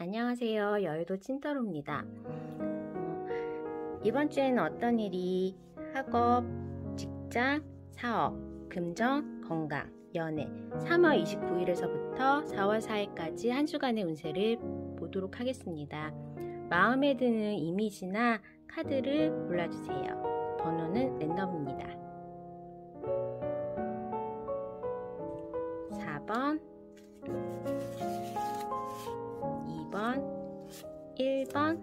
안녕하세요. 여의도 찐따로입니다. 이번 주에는 어떤 일이 학업, 직장, 사업, 금전, 건강, 연애 3월 29일에서부터 4월 4일까지 한 주간의 운세를 보도록 하겠습니다. 마음에 드는 이미지나 카드를 골라주세요. 번호는 랜덤입니다. 4번 2번, 1번,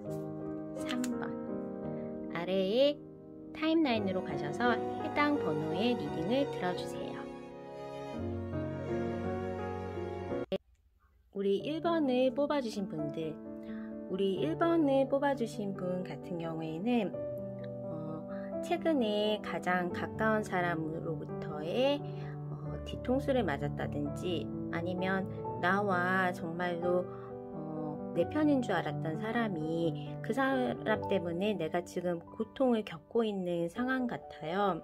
3번 아래에 타임라인으로 가셔서 해당 번호의 리딩을 들어주세요. 우리 1번을 뽑아주신 분들, 우리 1번을 뽑아주신 분 같은 경우에는 최근에 가장 가까운 사람으로부터의 뒤통수를 맞았다든지 아니면 나와 정말로 내 편인 줄 알았던 사람이 그 사람 때문에 내가 지금 고통을 겪고 있는 상황 같아요.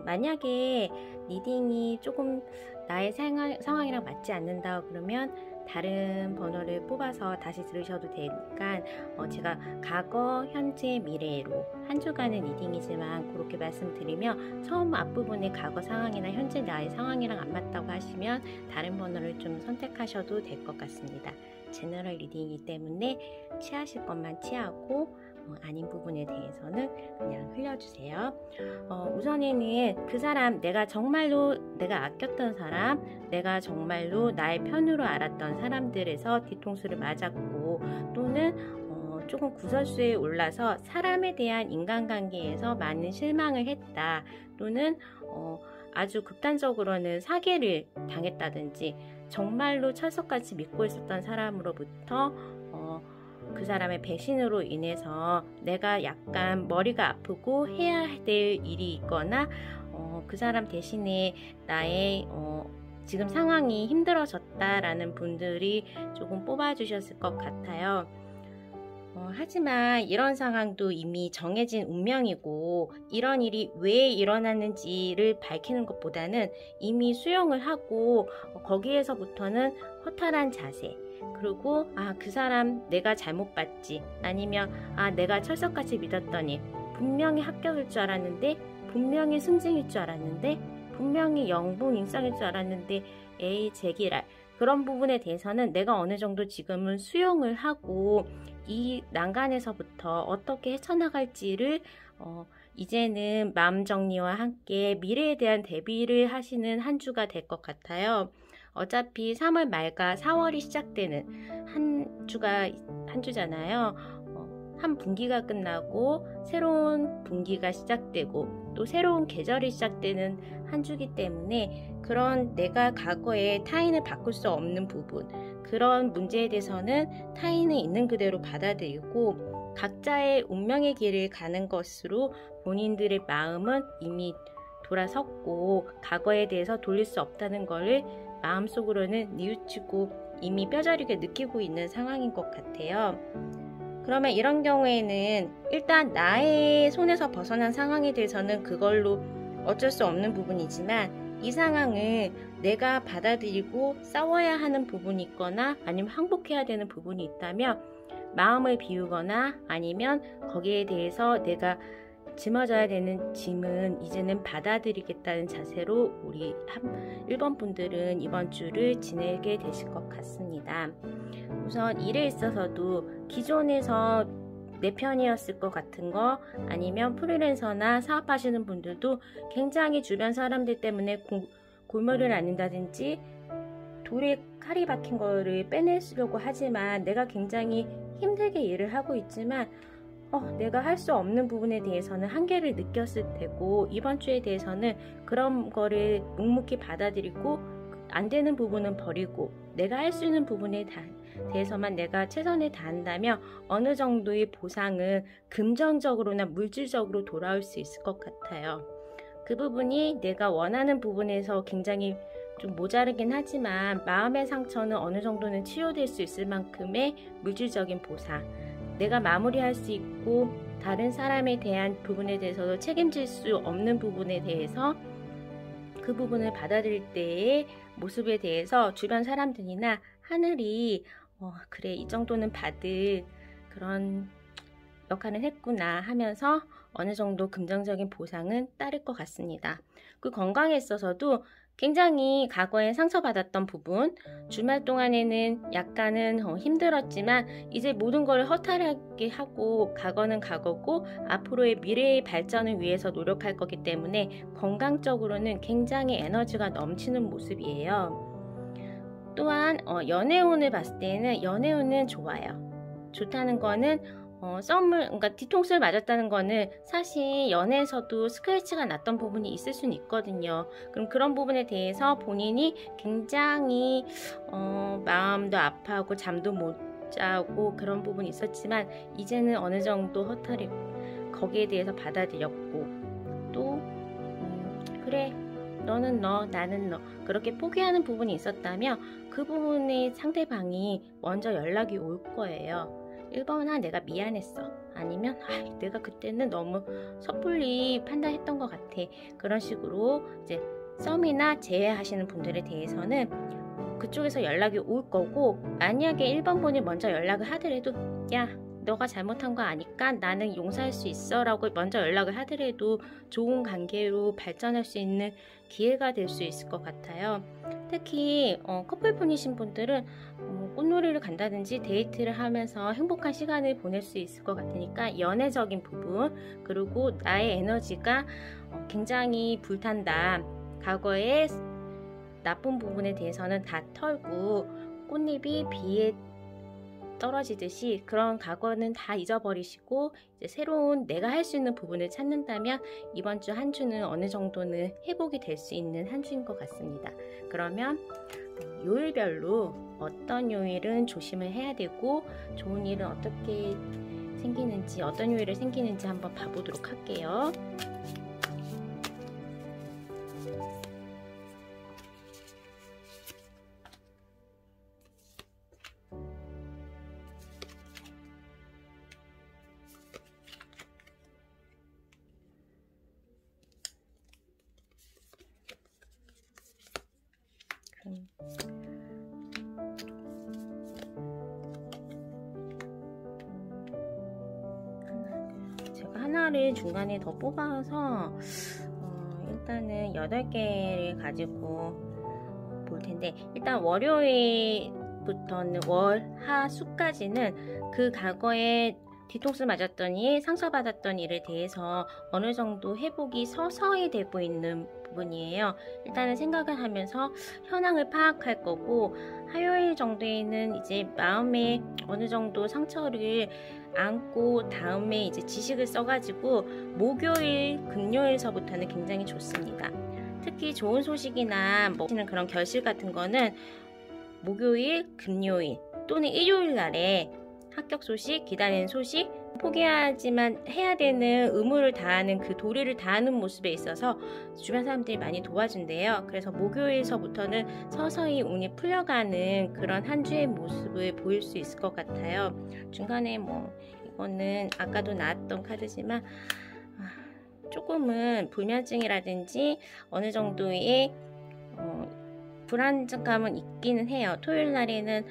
만약에 리딩이 조금 나의 상황이랑 맞지 않는다 그러면 다른 번호를 뽑아서 다시 들으셔도 되니까 제가 과거, 현재, 미래로 한 주간의 리딩이지만 그렇게 말씀드리며 처음 앞부분에 과거 상황이나 현재 나의 상황이랑 안 맞다고 하시면 다른 번호를 좀 선택하셔도 될 것 같습니다. 제너럴 리딩이기 때문에 취하실 것만 취하고 아닌 부분에 대해서는 그냥 흘려주세요. 우선에는 그 사람, 내가 정말로 내가 아꼈던 사람, 내가 정말로 나의 편으로 알았던 사람들에서 뒤통수를 맞았고 또는 조금 구설수에 올라서 사람에 대한 인간관계에서 많은 실망을 했다 또는 아주 극단적으로는 사기를 당했다든지 정말로 철석같이 믿고 있었던 사람으로부터 그 사람의 배신으로 인해서 내가 약간 머리가 아프고 해야 될 일이 있거나 그 사람 대신에 나의 지금 상황이 힘들어졌다라는 분들이 조금 뽑아주셨을 것 같아요. 하지만 이런 상황도 이미 정해진 운명이고 이런 일이 왜 일어났는지를 밝히는 것보다는 이미 수용을 하고 거기에서부터는 허탈한 자세 그리고 그 사람 내가 잘못 봤지 아니면 내가 철석같이 믿었더니 분명히 합격일 줄 알았는데 분명히 승진일 줄 알았는데 분명히 영봉인상일 줄 알았는데 에이 제기랄 그런 부분에 대해서는 내가 어느 정도 지금은 수용을 하고 이 난간에서부터 어떻게 헤쳐나갈지를 이제는 마음 정리와 함께 미래에 대한 대비를 하시는 한 주가 될 것 같아요. 어차피 3월 말과 4월이 시작되는 한 주잖아요. 한 분기가 끝나고 새로운 분기가 시작되고 또 새로운 계절이 시작되는 한 주기 때문에 그런 내가 과거에 타인을 바꿀 수 없는 부분 그런 문제에 대해서는 타인은 있는 그대로 받아들이고 각자의 운명의 길을 가는 것으로 본인들의 마음은 이미 돌아섰고 과거에 대해서 돌릴 수 없다는 것을 마음속으로는 뉘우치고 이미 뼈저리게 느끼고 있는 상황인 것 같아요. 그러면 이런 경우에는 일단 나의 손에서 벗어난 상황에 대해서는 그걸로 어쩔 수 없는 부분이지만 이 상황을 내가 받아들이고 싸워야 하는 부분이 있거나 아니면 항복해야 되는 부분이 있다면 마음을 비우거나 아니면 거기에 대해서 내가 짊어져야 되는 짐은 이제는 받아들이겠다는 자세로 우리 1번 분들은 이번 주를 지내게 되실 것 같습니다. 우선 일에 있어서도 기존에서 내 편이었을 것 같은 거 아니면 프리랜서나 사업하시는 분들도 굉장히 주변 사람들 때문에 골머리를 앓는다든지 돌에 칼이 박힌 거를 빼내려고 하지만 내가 굉장히 힘들게 일을 하고 있지만 내가 할 수 없는 부분에 대해서는 한계를 느꼈을 테고 이번 주에 대해서는 그런 거를 묵묵히 받아들이고 안 되는 부분은 버리고 내가 할 수 있는 부분에 대해서만 내가 최선을 다한다면 어느 정도의 보상은 금전적으로나 물질적으로 돌아올 수 있을 것 같아요. 그 부분이 내가 원하는 부분에서 굉장히 좀 모자르긴 하지만 마음의 상처는 어느 정도는 치유될 수 있을 만큼의 물질적인 보상 내가 마무리할 수 있고 다른 사람에 대한 부분에 대해서도 책임질 수 없는 부분에 대해서 그 부분을 받아들일 때의 모습에 대해서 주변 사람들이나 하늘이 그래, 이 정도는 받을 그런 역할은 했구나 하면서 어느 정도 긍정적인 보상은 따를 것 같습니다. 그 건강에 있어서도 굉장히 과거에 상처받았던 부분, 주말 동안에는 약간은 힘들었지만 이제 모든 걸 허탈하게 하고 과거는 과거고 앞으로의 미래의 발전을 위해서 노력할 거기 때문에 건강적으로는 굉장히 에너지가 넘치는 모습이에요. 또한 연애운을 봤을 때는 연애운은 좋아요. 좋다는 거는 그러니까 뒤통수를 맞았다는 거는 사실 연애에서도 스크래치가 났던 부분이 있을 수는 있거든요. 그럼 그런 부분에 대해서 본인이 굉장히 마음도 아파하고 잠도 못 자고 그런 부분이 있었지만 이제는 어느 정도 허탈했고 거기에 대해서 받아들였고 또 그래, 너는 너, 나는 너, 그렇게 포기하는 부분이 있었다면 그 부분에 상대방이 먼저 연락이 올 거예요. 1번은 내가 미안했어. 아니면 내가 그때는 너무 섣불리 판단했던 것 같아. 그런 식으로 이제 썸이나 재회하시는 분들에 대해서는 그쪽에서 연락이 올 거고, 만약에 1번 분이 먼저 연락을 하더라도 야, 너가 잘못한 거 아니까 나는 용서할 수 있어 라고 먼저 연락을 하더라도 좋은 관계로 발전할 수 있는 기회가 될 수 있을 것 같아요. 특히 커플분이신 분들은 꽃놀이를 간다든지 데이트를 하면서 행복한 시간을 보낼 수 있을 것 같으니까 연애적인 부분, 그리고 나의 에너지가 굉장히 불탄다, 과거의 나쁜 부분에 대해서는 다 털고 꽃잎이 비에 떨어지듯이 그런 과거는 다 잊어버리시고 이제 새로운 내가 할 수 있는 부분을 찾는다면 이번 주 한 주는 어느 정도는 회복이 될 수 있는 한 주인 것 같습니다. 그러면 요일별로 어떤 요일은 조심을 해야 되고 좋은 일은 어떻게 생기는지, 어떤 요일이 생기는지 한번 봐보도록 할게요. 제가 하나를 중간에 더 뽑아서 일단은 8개를 가지고 볼 텐데, 일단 월요일부터는 월화수까지는 그 과거에 뒤통수 맞았던 일, 상처받았던 일에 대해서 어느 정도 회복이 서서히 되고 있는 부분이에요. 일단은 생각을 하면서 현황을 파악할 거고, 화요일 정도에는 이제 마음에 어느 정도 상처를 안고 다음에 이제 지식을 써가지고 목요일, 금요일서부터는 굉장히 좋습니다. 특히 좋은 소식이나 그런 결실 같은 거는 목요일, 금요일 또는 일요일 날에 합격 소식, 기다리는 소식, 포기하지만 해야 되는 의무를 다하는 그 도리를 다하는 모습에 있어서 주변 사람들이 많이 도와준대요. 그래서 목요일서부터는 서서히 운이 풀려가는 그런 한 주의 모습을 보일 수 있을 것 같아요. 중간에 이거는 아까도 나왔던 카드지만 조금은 불면증이라든지 어느 정도의 불안감은 있기는 해요. 토요일 날에는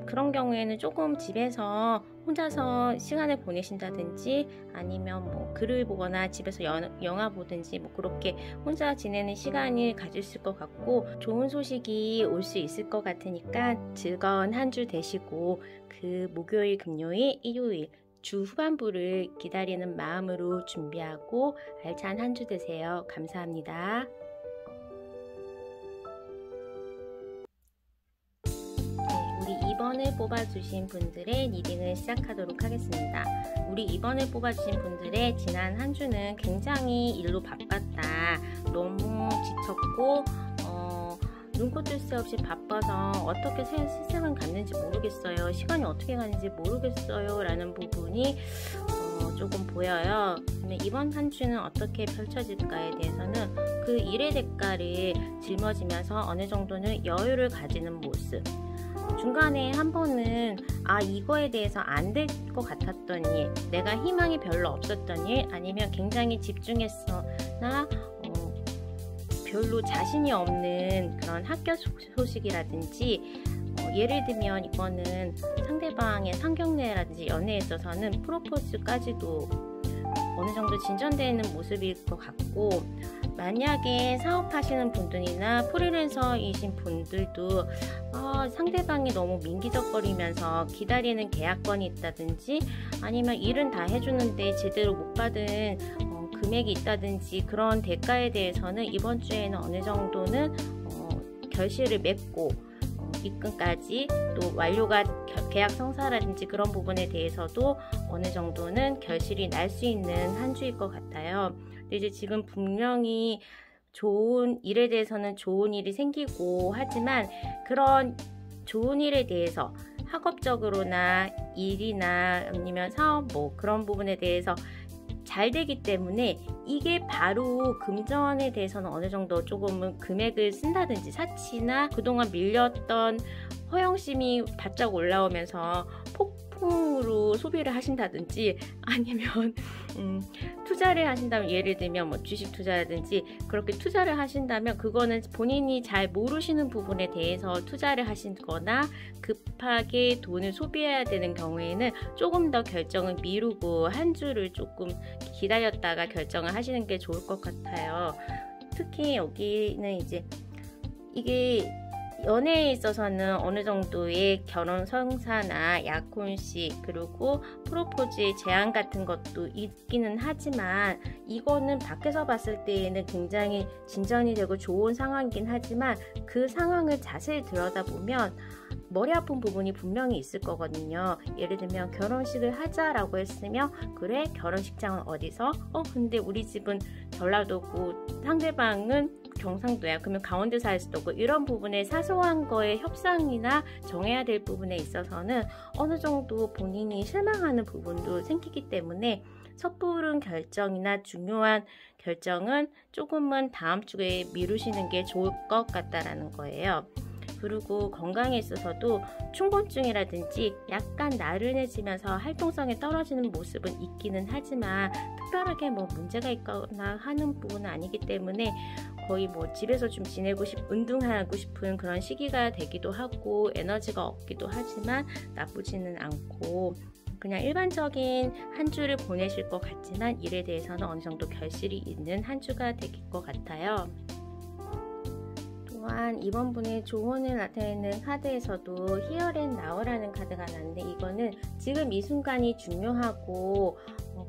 그런 경우에는 조금 집에서 혼자서 시간을 보내신다든지 아니면 글을 보거나 집에서 영화 보든지 그렇게 혼자 지내는 시간을 가지실 것 같고, 좋은 소식이 올 수 있을 것 같으니까 즐거운 한 주 되시고 그 목요일, 금요일, 일요일 주 후반부를 기다리는 마음으로 준비하고 알찬 한 주 되세요. 감사합니다. 우리 2번을 뽑아주신 분들의 리딩을 시작하도록 하겠습니다. 우리 2번을 뽑아주신 분들의 지난 한 주는 굉장히 일로 바빴다, 너무 지쳤고 눈코 뜰 새 없이 바빠서 어떻게 세상을 갔는지 모르겠어요, 시간이 어떻게 가는지 모르겠어요 라는 부분이 조금 보여요. 근데 이번 한 주는 어떻게 펼쳐질까에 대해서는 그 일의 대가를 짊어지면서 어느 정도는 여유를 가지는 모습, 중간에 한 번은 이거에 대해서 안 될 것 같았던 일, 내가 희망이 별로 없었던 일, 아니면 굉장히 집중했으나 별로 자신이 없는 그런 학교 소식이라든지 예를 들면 이거는 상대방의 상견례라든지 연애에 있어서는 프로포즈까지도 어느 정도 진전되는 모습일 것 같고, 만약에 사업하시는 분들이나 프리랜서이신 분들도 상대방이 너무 민기적거리면서 기다리는 계약건이 있다든지, 아니면 일은 다 해주는데 제대로 못 받은 금액이 있다든지, 그런 대가에 대해서는 이번 주에는 어느 정도는 결실을 맺고 입금까지, 또 완료가 계약 성사라든지 그런 부분에 대해서도 어느 정도는 결실이 날 수 있는 한 주일 것 같아요. 근데 이제 지금 분명히 좋은 일에 대해서는 좋은 일이 생기고 하지만, 그런 좋은 일에 대해서 학업적으로나 일이나 아니면 사업 그런 부분에 대해서 잘 되기 때문에, 이게 바로 금전에 대해서는 어느 정도 조금은 금액을 쓴다든지, 사치나 그동안 밀렸던 허영심이 바짝 올라오면서 폭풍으로 소비를 하신다든지, 아니면 투자를 하신다면, 예를 들면 주식 투자라든지 그렇게 투자를 하신다면, 그거는 본인이 잘 모르시는 부분에 대해서 투자를 하시거나 급하게 돈을 소비해야 되는 경우에는 조금 더 결정을 미루고 한 주를 조금 기다렸다가 결정을 하시는 게 좋을 것 같아요. 특히 여기는 이제 이게 연애에 있어서는 어느 정도의 결혼 성사나 약혼식, 그리고 프로포즈의 제한 같은 것도 있기는 하지만, 이거는 밖에서 봤을 때에는 굉장히 진전이 되고 좋은 상황이긴 하지만, 그 상황을 자세히 들여다보면 머리 아픈 부분이 분명히 있을 거거든요. 예를 들면 결혼식을 하자라고 했으면, 그래, 결혼식장은 어디서? 근데 우리 집은 전라도고 상대방은 경상도야. 그러면 강원도에서 할 수도 없고, 이런 부분에 사소한 거에 협상이나 정해야 될 부분에 있어서는 어느 정도 본인이 실망하는 부분도 생기기 때문에, 섣부른 결정이나 중요한 결정은 조금은 다음 주에 미루시는 게 좋을 것 같다라는 거예요. 그리고 건강에 있어서도 충곤증이라든지 약간 나른해지면서 활동성이 떨어지는 모습은 있기는 하지만, 특별하게 문제가 있거나 하는 부분은 아니기 때문에 거의 집에서 좀 운동하고 싶은 그런 시기가 되기도 하고, 에너지가 없기도 하지만 나쁘지는 않고, 그냥 일반적인 한 주를 보내실 것 같지만, 일에 대해서는 어느 정도 결실이 있는 한 주가 될 것 같아요. 또한 이번 분의 조언을 나타내는 카드에서도 Here and Now라는 카드가 나는데, 이거는 지금 이 순간이 중요하고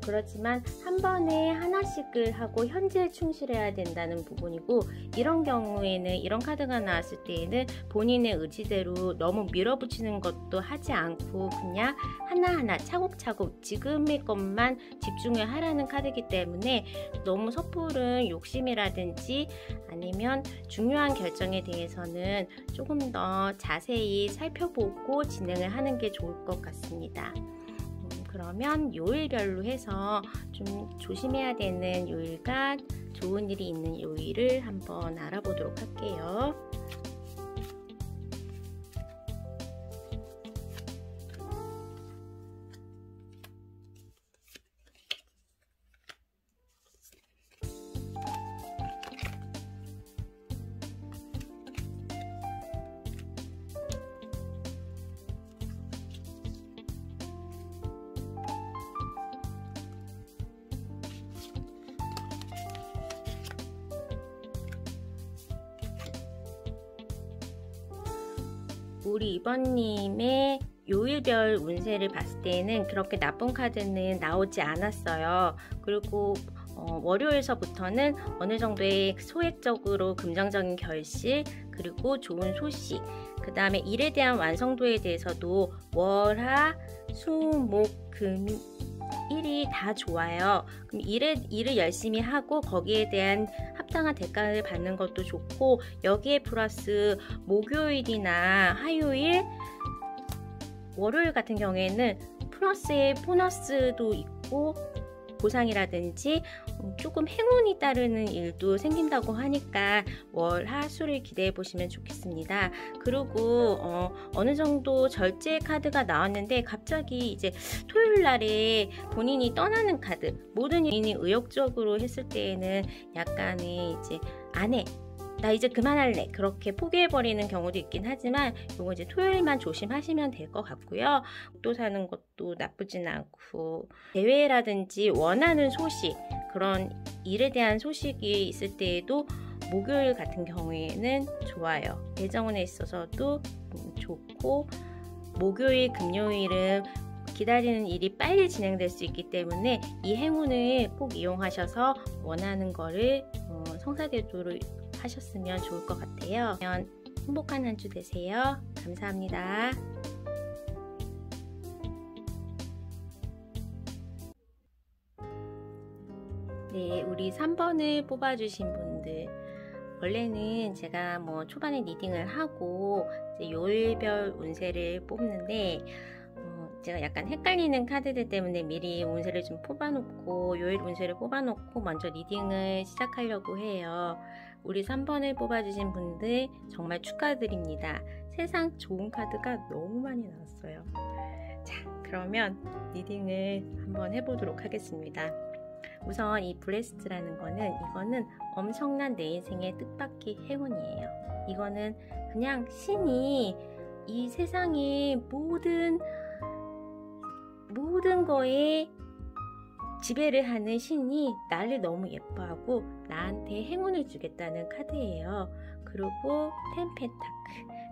그렇지만 한 번에 하나씩을 하고 현재에 충실해야 된다는 부분이고, 이런 경우에는, 이런 카드가 나왔을 때에는 본인의 의지대로 너무 밀어붙이는 것도 하지 않고 그냥 하나하나 차곡차곡 지금의 것만 집중을 하라는 카드이기 때문에, 너무 섣부른 욕심이라든지 아니면 중요한 결정에 대해서는 조금 더 자세히 살펴보고 진행을 하는 게 좋을 것 같습니다. 그러면 요일별로 해서 좀 조심해야 되는 요일과 좋은 일이 있는 요일을 한번 알아보도록 할게요. 우리 이번님의 요일별 운세를 봤을 때는 그렇게 나쁜 카드는 나오지 않았어요. 그리고 월요일서부터는 어느 정도의 소액적으로 긍정적인 결실, 그리고 좋은 소식, 그 다음에 일에 대한 완성도에 대해서도 월, 화, 수, 목, 금, 일이 다 좋아요. 그럼 일을 열심히 하고 거기에 대한 합당한 대가를 받는 것도 좋고, 여기에 플러스 목요일이나 화요일, 월요일 같은 경우에는 플러스에 보너스도 있고 보상이라든지 조금 행운이 따르는 일도 생긴다고 하니까 월, 화, 수를 기대해 보시면 좋겠습니다. 그리고 어느 정도 절제 카드가 나왔는데, 갑자기 이제 토요일 날에 본인이 떠나는 카드, 모든 일이 의욕적으로 했을 때에는 약간의 이제 아내, 나 이제 그만할래 그렇게 포기해버리는 경우도 있긴 하지만 요거 이제 토요일만 조심하시면 될 것 같고요. 또 사는 것도 나쁘진 않고 대회라든지 원하는 소식, 그런 일에 대한 소식이 있을 때에도 목요일 같은 경우에는 좋아요. 대정운에 있어서도 좋고, 목요일, 금요일은 기다리는 일이 빨리 진행될 수 있기 때문에 이 행운을 꼭 이용하셔서 원하는 거를 성사되도록 하셨으면 좋을 것 같아요. 행복한 한 주 되세요. 감사합니다. 네, 우리 3번을 뽑아주신 분들, 원래는 제가 초반에 리딩을 하고 이제 요일별 운세를 뽑는데 제가 약간 헷갈리는 카드들 때문에 미리 운세를 좀 뽑아놓고 요일 운세를 뽑아놓고 먼저 리딩을 시작하려고 해요. 우리 3번을 뽑아주신 분들 정말 축하드립니다. 세상 좋은 카드가 너무 많이 나왔어요. 자, 그러면 리딩을 한번 해보도록 하겠습니다. 우선 이 블레스드라는 이거는 엄청난 내 인생의 뜻밖의 행운이에요. 이거는 그냥 신이 이 세상의 모든 거에 지배를 하는 신이 나를 너무 예뻐하고 나한테 행운을 주겠다는 카드예요. 그리고 템펜타클,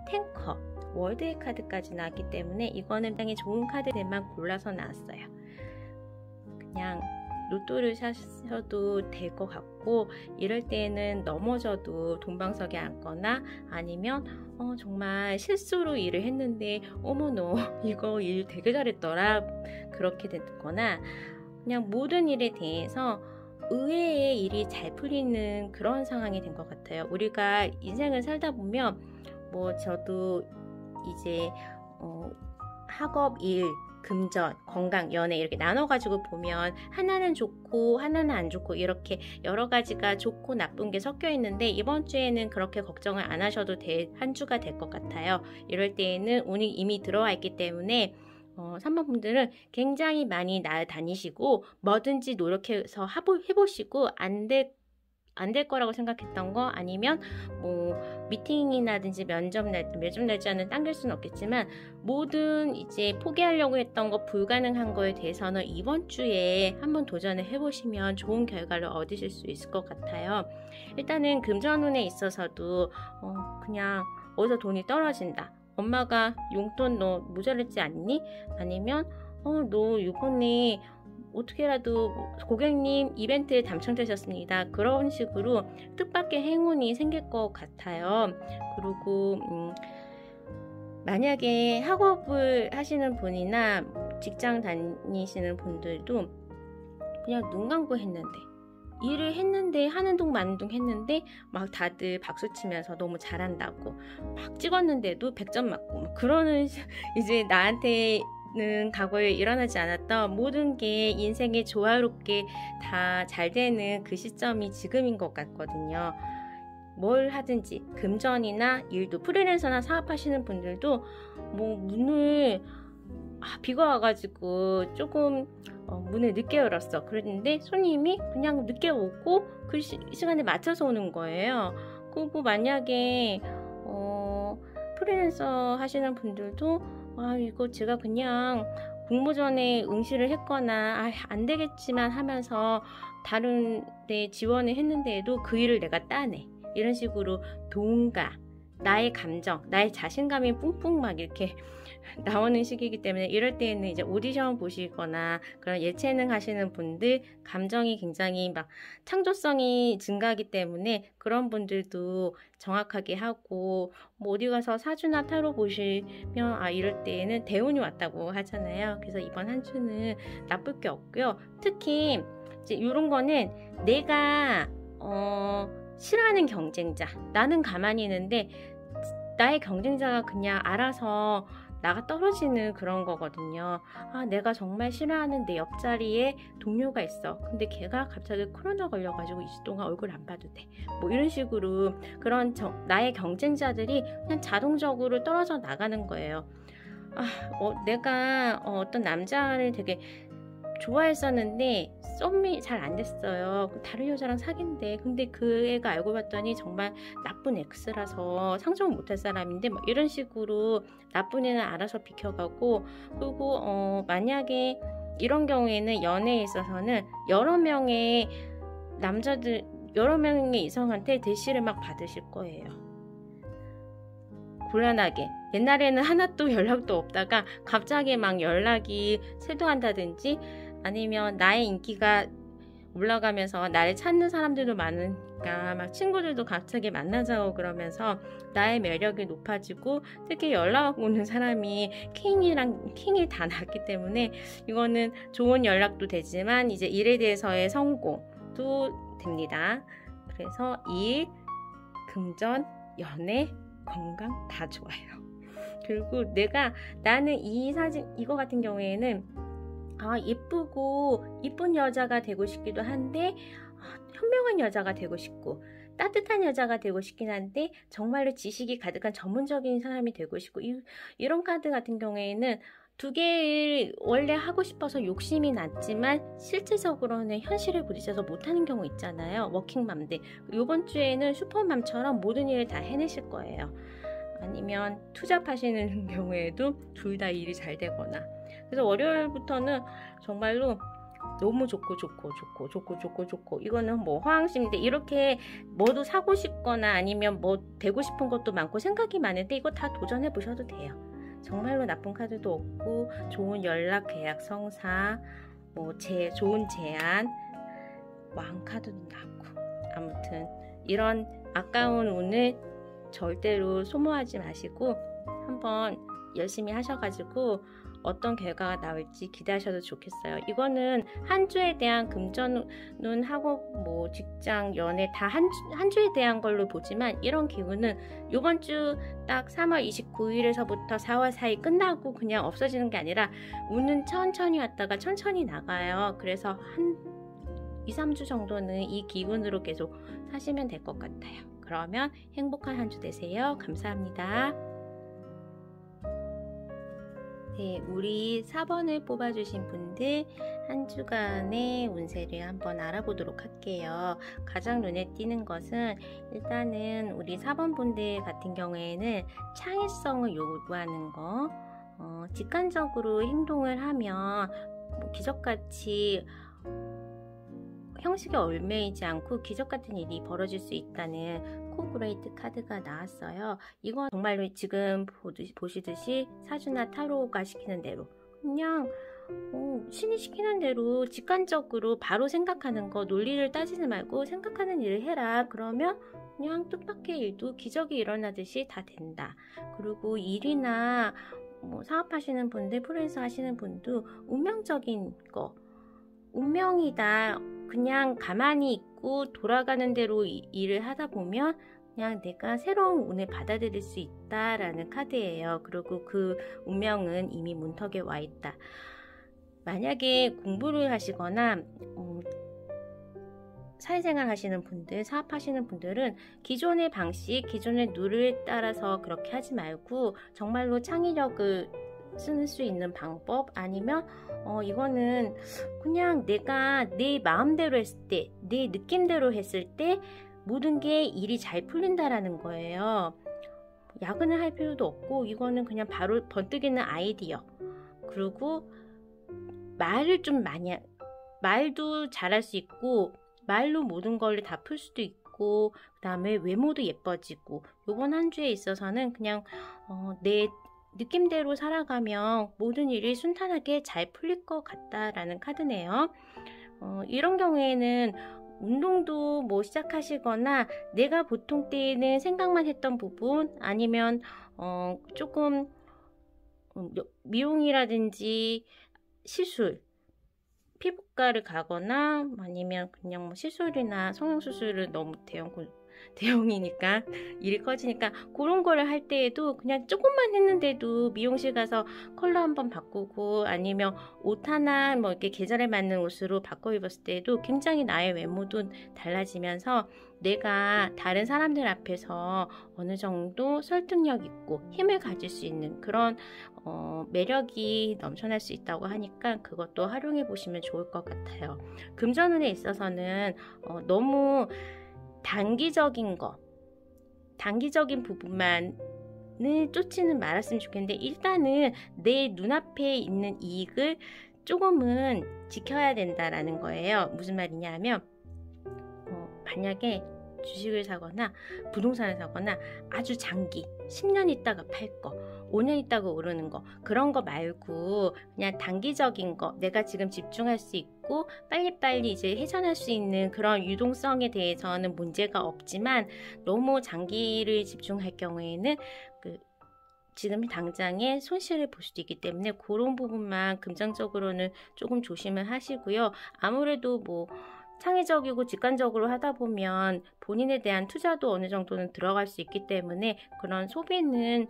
탱커, 월드의 카드까지 나왔기 때문에 이거는 굉장히 좋은 카드들만 골라서 나왔어요. 그냥 로또를 사셔도 될 것 같고, 이럴 때는 넘어져도 돈방석에 앉거나 아니면 정말 실수로 일을 했는데 어머 너 이거 일 되게 잘했더라 그렇게 됐거나, 그냥 모든 일에 대해서 의외의 일이 잘 풀리는 그런 상황이 된 것 같아요. 우리가 인생을 살다 보면 저도 이제 학업, 일, 금전, 건강, 연애 이렇게 나눠가지고 보면 하나는 좋고 하나는 안 좋고 이렇게 여러 가지가 좋고 나쁜 게 섞여 있는데, 이번 주에는 그렇게 걱정을 안 하셔도 될 한 주가 될 것 같아요. 이럴 때에는 운이 이미 들어와 있기 때문에 3번 분들은 굉장히 많이 날다니시고 뭐든지 노력해서 해보시고 안 될 거라고 생각했던 거, 아니면 미팅이라든지 면접 날짜는 당길 수는 없겠지만 모든 이제 포기하려고 했던 거, 불가능한 거에 대해서는 이번 주에 한번 도전을 해보시면 좋은 결과를 얻으실 수 있을 것 같아요. 일단은 금전운에 있어서도 그냥 어디서 돈이 떨어진다, 엄마가 용돈 너 모자랐지 않니? 아니면 너 이번에 어떻게라도 고객님 이벤트에 당첨되셨습니다. 그런 식으로 뜻밖의 행운이 생길 것 같아요. 그리고 만약에 학업을 하시는 분이나 직장 다니시는 분들도 그냥 눈 감고 했는데, 일을 했는데 하는 둥 마는 둥 했는데 막 다들 박수 치면서 너무 잘한다고 막 찍었는데도 100점 맞고 그러는 이제 나한테 과거에 일어나지 않았던 모든 게 인생에 조화롭게 다 잘 되는 그 시점이 지금인 것 같거든요. 뭘 하든지 금전이나 일도, 프리랜서나 사업하시는 분들도 문을 비가 와가지고 조금 문을 늦게 열었어. 그랬는데 손님이 그냥 늦게 오고 그 시간에 맞춰서 오는 거예요. 그리고 만약에 프리랜서 하시는 분들도 이거 제가 그냥 공모전에 응시를 했거나 안 되겠지만 하면서 다른 데 지원을 했는데도 그 일을 내가 따내, 이런 식으로 동가, 나의 감정, 나의 자신감이 뿡뿡 막 이렇게 나오는 시기이기 때문에, 이럴 때는 이제 오디션 보시거나 그런 예체능 하시는 분들 감정이 굉장히 막 창조성이 증가하기 때문에 그런 분들도 정확하게 하고, 어디 가서 사주나 타로 보시면 이럴 때는 대운이 왔다고 하잖아요. 그래서 이번 한 주는 나쁠 게 없고요. 특히 이제 이런 거는 내가 싫어하는 경쟁자, 나는 가만히 있는데 나의 경쟁자가 그냥 알아서 나가 떨어지는 그런 거거든요. 내가 정말 싫어하는 내 옆자리에 동료가 있어. 근데 걔가 갑자기 코로나 걸려가지고 2주 동안 얼굴 안 봐도 돼. 이런 식으로 그런 나의 경쟁자들이 그냥 자동적으로 떨어져 나가는 거예요. 내가 어떤 남자를 되게 좋아했었는데 썸이 잘 안 됐어요. 다른 여자랑 사귄대. 근데 그 애가 알고 봤더니 정말 나쁜 X라서 상종을 못할 사람인데 뭐 이런 식으로 나쁜 애는 알아서 비켜가고, 그리고 만약에 이런 경우에는 연애에 있어서는 여러 명의 이성한테 대시를 막 받으실 거예요. 곤란하게. 옛날에는 하나도 연락도 없다가 갑자기 막 연락이 쇄도한다든지, 아니면 나의 인기가 올라가면서 나를 찾는 사람들도 많으니까 막 친구들도 갑자기 만나자고 그러면서 나의 매력이 높아지고, 특히 연락 오는 사람이 킹이 다 났기 때문에 이거는 좋은 연락도 되지만 이제 일에 대해서의 성공도 됩니다. 그래서 일, 금전, 연애, 건강 다 좋아요. 그리고 나는 이 사진, 이거 같은 경우에는 예쁘고 이쁜 여자가 되고 싶기도 한데, 현명한 여자가 되고 싶고 따뜻한 여자가 되고 싶긴 한데, 정말로 지식이 가득한 전문적인 사람이 되고 싶고, 이런 카드 같은 경우에는 두 개를 원래 하고 싶어서 욕심이 났지만 실질적으로는 현실에 부딪혀서 못하는 경우 있잖아요. 워킹맘들. 이번 주에는 슈퍼맘처럼 모든 일을 다 해내실 거예요. 아니면 투잡하시는 경우에도 둘 다 일이 잘 되거나. 그래서 월요일부터는 정말로 너무 좋고 이거는 뭐 화왕신인데, 이렇게 뭐도 사고 싶거나 아니면 뭐 되고 싶은 것도 많고 생각이 많은데 이거 다 도전해 보셔도 돼요. 정말로 나쁜 카드도 없고, 좋은 연락, 계약, 성사, 뭐 좋은 제안, 왕 카드도 나고. 아무튼 이런 아까운 운을 절대로 소모하지 마시고 한번 열심히 하셔가지고 어떤 결과가 나올지 기대하셔도 좋겠어요. 이거는 한 주에 대한 금전운 하고 뭐 직장, 연애 다 한 주에 대한 걸로 보지만, 이런 기운은 이번 주 딱 3월 29일에서부터 4월 4일 끝나고 그냥 없어지는 게 아니라 운은 천천히 왔다가 천천히 나가요. 그래서 한 2, 3주 정도는 이 기운으로 계속 사시면 될 것 같아요. 그러면 행복한 한 주 되세요. 감사합니다. 네, 우리 4번을 뽑아주신 분들 한 주간의 운세를 한번 알아보도록 할게요. 가장 눈에 띄는 것은, 일단은 우리 4번 분들 같은 경우에는 창의성을 요구하는 거, 직관적으로 행동을 하면 뭐 기적같이 형식에 얽매이지 않고 기적같은 일이 벌어질 수 있다는 코그레이트 카드가 나왔어요. 이건 정말로 지금 보시듯이 사주나 타로가 시키는 대로 그냥 신이 시키는 대로 직관적으로 바로 생각하는 거, 논리를 따지지 말고 생각하는 일을 해라. 그러면 그냥 뜻밖의 일도 기적이 일어나듯이 다 된다. 그리고 일이나 뭐 사업하시는 분들, 프리랜서 하시는 분도 운명적인 거, 운명이다. 그냥 가만히 있고 돌아가는 대로 일을 하다 보면 그냥 내가 새로운 운을 받아들일 수 있다라는 카드예요. 그리고 그 운명은 이미 문턱에 와 있다. 만약에 공부를 하시거나 사회생활 하시는 분들, 사업하시는 분들은 기존의 방식, 기존의 룰을 따라서 그렇게 하지 말고 정말로 창의력을 쓸 수 있는 방법, 아니면 이거는 그냥 내가 내 마음대로 했을 때, 내 느낌대로 했을 때 모든 게 일이 잘 풀린다라는 거예요. 야근을 할 필요도 없고, 이거는 그냥 바로 번뜩이는 아이디어. 그리고 말도 잘할 수 있고, 말로 모든 걸 다 풀 수도 있고, 그 다음에 외모도 예뻐지고, 이번 한 주에 있어서는 그냥 내 느낌대로 살아가면 모든 일이 순탄하게 잘 풀릴 것 같다라는 카드네요. 이런 경우에는 운동도 뭐 시작하시거나, 내가 보통 때에는 생각만 했던 부분, 아니면 조금 미용이라든지 시술, 피부과를 가거나, 아니면 그냥 뭐 시술이나 성형수술을 너무 대형 대형이니까 일이 커지니까 그런 거를 할 때에도 그냥 조금만 했는데도 미용실 가서 컬러 한번 바꾸고 아니면 옷 하나 뭐 이렇게 계절에 맞는 옷으로 바꿔 입었을 때도 굉장히 나의 외모도 달라지면서 내가 다른 사람들 앞에서 어느 정도 설득력 있고 힘을 가질 수 있는 그런 매력이 넘쳐날 수 있다고 하니까 그것도 활용해 보시면 좋을 것 같아요. 금전운에 있어서는 너무 단기적인 부분만을 쫓지는 말았으면 좋겠는데 일단은 내 눈앞에 있는 이익을 조금은 지켜야 된다라는 거예요. 무슨 말이냐 하면 만약에 주식을 사거나 부동산을 사거나 아주 장기 10년 있다가 팔 거 5년 있다가 오르는 거 그런 거 말고 그냥 단기적인 거 내가 지금 집중할 수 있고 빨리빨리 이제 회전할 수 있는 그런 유동성에 대해서는 문제가 없지만 너무 장기를 집중할 경우에는 지금 당장에 손실을 볼 수도 있기 때문에 그런 부분만 금전적으로는 조금 조심을 하시고요. 아무래도 뭐 창의적이고 직관적으로 하다 보면 본인에 대한 투자도 어느 정도는 들어갈 수 있기 때문에 그런 소비는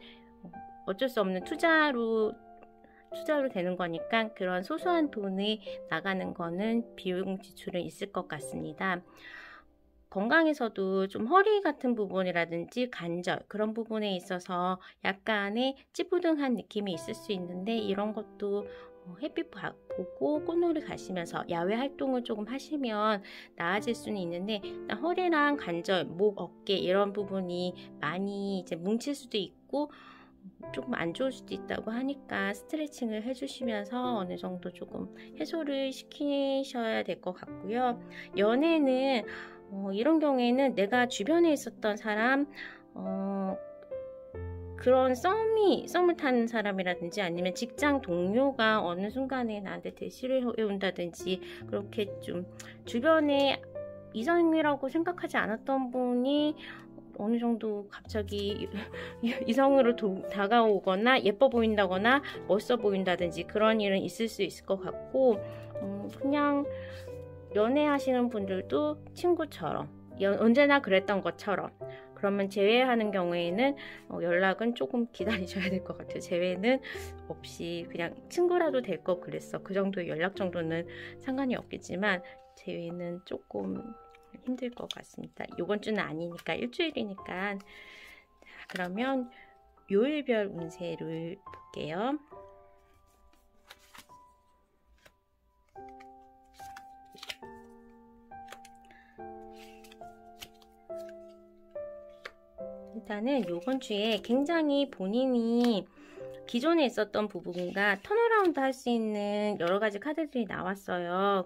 어쩔 수 없는 투자로 되는 거니까 그런 소소한 돈이 나가는 거는 비용 지출은 있을 것 같습니다. 건강에서도 좀 허리 같은 부분이라든지 관절 그런 부분에 있어서 약간의 찌뿌둥한 느낌이 있을 수 있는데 이런 것도 햇빛 보고 꽃놀이 가시면서 야외 활동을 조금 하시면 나아질 수는 있는데 허리랑 관절, 목, 어깨 이런 부분이 많이 이제 뭉칠 수도 있고 조금 안 좋을 수도 있다고 하니까 스트레칭을 해주시면서 어느 정도 조금 해소를 시키셔야 될 것 같고요. 연애는 이런 경우에는 내가 주변에 있었던 사람 그런 썸을 타는 사람이라든지 아니면 직장 동료가 어느 순간에 나한테 대시를 해온다든지 그렇게 좀 주변에 이성이라고 생각하지 않았던 분이 어느 정도 갑자기 이성으로 다가오거나 예뻐 보인다거나 멋있어 보인다든지 그런 일은 있을 수 있을 것 같고 그냥 연애하시는 분들도 친구처럼 언제나 그랬던 것처럼 그러면 재회하는 경우에는 연락은 조금 기다리셔야 될 것 같아요. 재회는 없이 그냥 친구라도 될 거 그랬어. 그 정도의 연락 정도는 상관이 없겠지만 재회는 조금 힘들 것 같습니다. 이번 주는 아니니까 일주일이니까. 자, 그러면 요일별 운세를 볼게요. 일단은 이번 주에 굉장히 본인이 기존에 있었던 부분과 턴어라운드 할 수 있는 여러 가지 카드들이 나왔어요.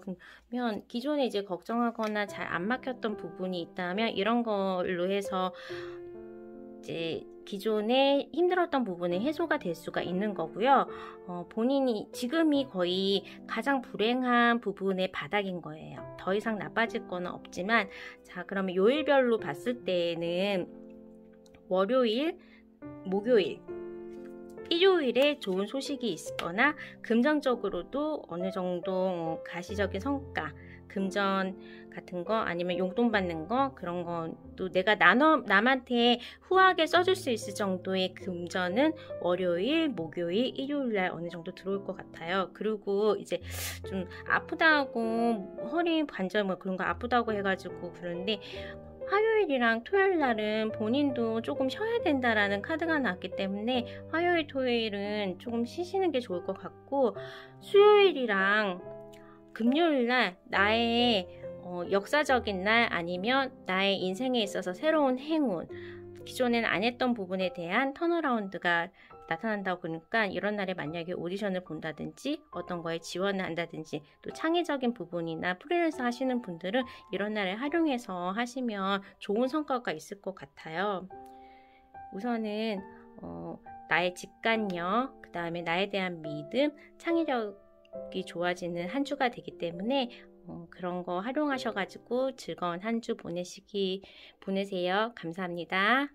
그러면 기존에 이제 걱정하거나 잘 안 막혔던 부분이 있다면 이런 걸로 해서 이제 기존에 힘들었던 부분이 해소가 될 수가 있는 거고요. 본인이 지금이 거의 가장 불행한 부분의 바닥인 거예요. 더 이상 나빠질 건 없지만 자 그러면 요일별로 봤을 때는 월요일, 목요일, 일요일에 좋은 소식이 있거나 금전적으로도 어느 정도 가시적인 성과, 금전 같은 거 아니면 용돈 받는 거 그런 것도 내가 남한테 후하게 써줄 수 있을 정도의 금전은 월요일, 목요일, 일요일날 어느 정도 들어올 것 같아요. 그리고 이제 좀 아프다고 허리 관절 뭐 그런 거 아프다고 해가지고 그런데 화요일이랑 토요일 날은 본인도 조금 쉬어야 된다라는 카드가 나왔기 때문에 화요일, 토요일은 조금 쉬시는 게 좋을 것 같고 수요일이랑 금요일 날 나의 역사적인 날 아니면 나의 인생에 있어서 새로운 행운 기존엔 안 했던 부분에 대한 턴어라운드가 나타난다고 그러니까 이런 날에 만약에 오디션을 본다든지 어떤 거에 지원을 한다든지 또 창의적인 부분이나 프리랜서 하시는 분들은 이런 날에 활용해서 하시면 좋은 성과가 있을 것 같아요. 우선은 나의 직관력, 그 다음에 나에 대한 믿음, 창의력이 좋아지는 한 주가 되기 때문에 그런 거 활용하셔가지고 즐거운 한 주 보내세요. 감사합니다.